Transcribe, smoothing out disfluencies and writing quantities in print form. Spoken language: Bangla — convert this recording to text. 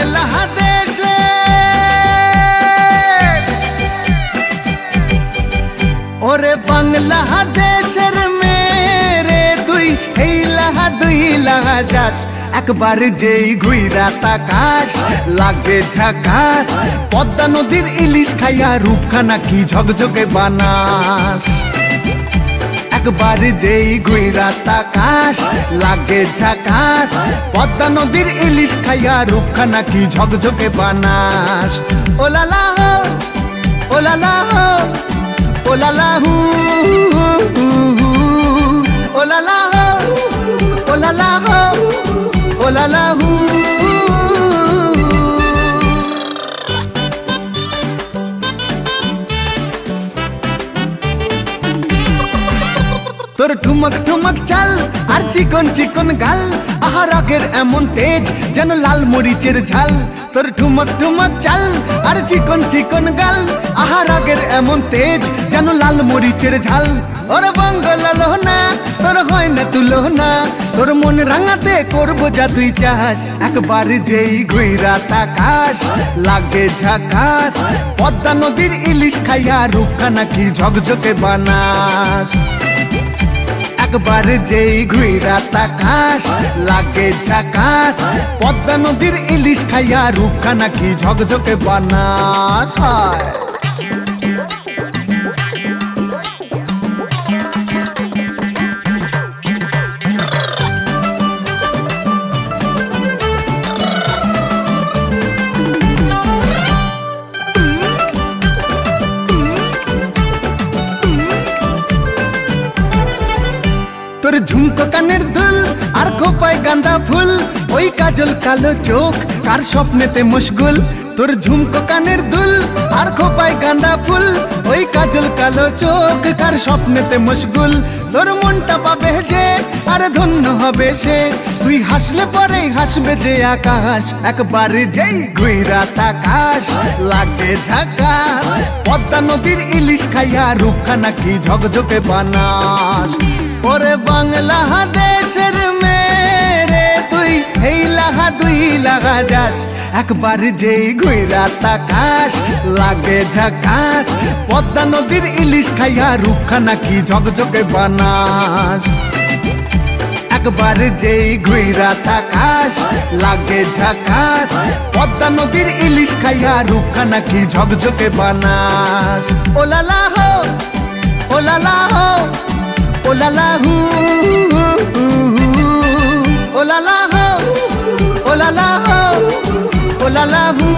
বাংলাদেশে ওরে বাংলাদেশের মেরে তুই হেইলা দুইলা যাস একবার যেই ঘুইরা তাকাস লাগে ঝাকাস পদ্মা নদীর ইলিশ খাইয়া রূপখানা কি ঝকঝকে বানাস একবার যেই ঘুইরা তাকাস লাগে ঝাকাস পদ্মা নদীর ইলিশ খাইয়া রূপখানা কি ঝকঝকে বানাস ওলালা হো ওলালা হো ওলালা হু ওলালা হো ওলালা হো ওলালা হু তোর ঠুমক ঠুমক চাল আর চিকন চিকন গাল আহা রাগের এমন তেজ যেন লাল মরিচের ঝাল তোর ঠুমক ঠুমক চাল আর চিকন চিকন গাল আহা রাগের এমন তেজ যেন লাল মরিচের ঝাল ওর বঙ্গলালো না তোর হয় না তুলো না তোর মন রাঙাতে করবো যা তুই চাস একবার যেই ঘুইরা তাকাস লাগে ঝাকাস পদ্মা নদীর ইলিশ খাইয়া রূপখানা কি ঝকঝকে বানাস একবার যেই ঘুইরা তাকাস লাগে ঝাকাস পদ্মা নদীর ইলিশ খাইয়া রূপখানা কি ঝকঝকে বানাস তোর ঝুমকো কানের দুল আর খোপায় গাঁদা ফুল ওই কাজল কালো চোখ কার স্বপ্নেতে মশগুল তোর ঝুমকো কানের দুল আর খোপায় গাঁদা ফুল ওই কাজল কালো চোখ কার স্বপ্নেতে মশগুল তোর মনটা পাবে যে আর ধন্য হবে সে তুই হাসলে পরেই হাসবে যে আকাশ একবার যেই ঘুইরা তাকাস লাগে ঝাকাস পদ্মা নদীর ইলিশ খাইয়া রূপখানা কি ঝকঝকে বানাস ওরে বাংলাদেশের মেরে তুই হেইলা দুইলা যাস একবার যেই ঘুইরা তাকাস লাগে ঝাকাস পদ্মা নদীর ইলিশ খাইয়া রূপখানা কি ঝকঝকে বানাস একবার যেই ঘুইরা তাকাস লাগে ঝাকাস পদ্মা নদীর ইলিশ খাইয়া রূপখানা কি ঝকঝকে বানাস ওলালা হো ওলালা হো ওলালা হু ওলালা হো ওলালা হো ওলালা হু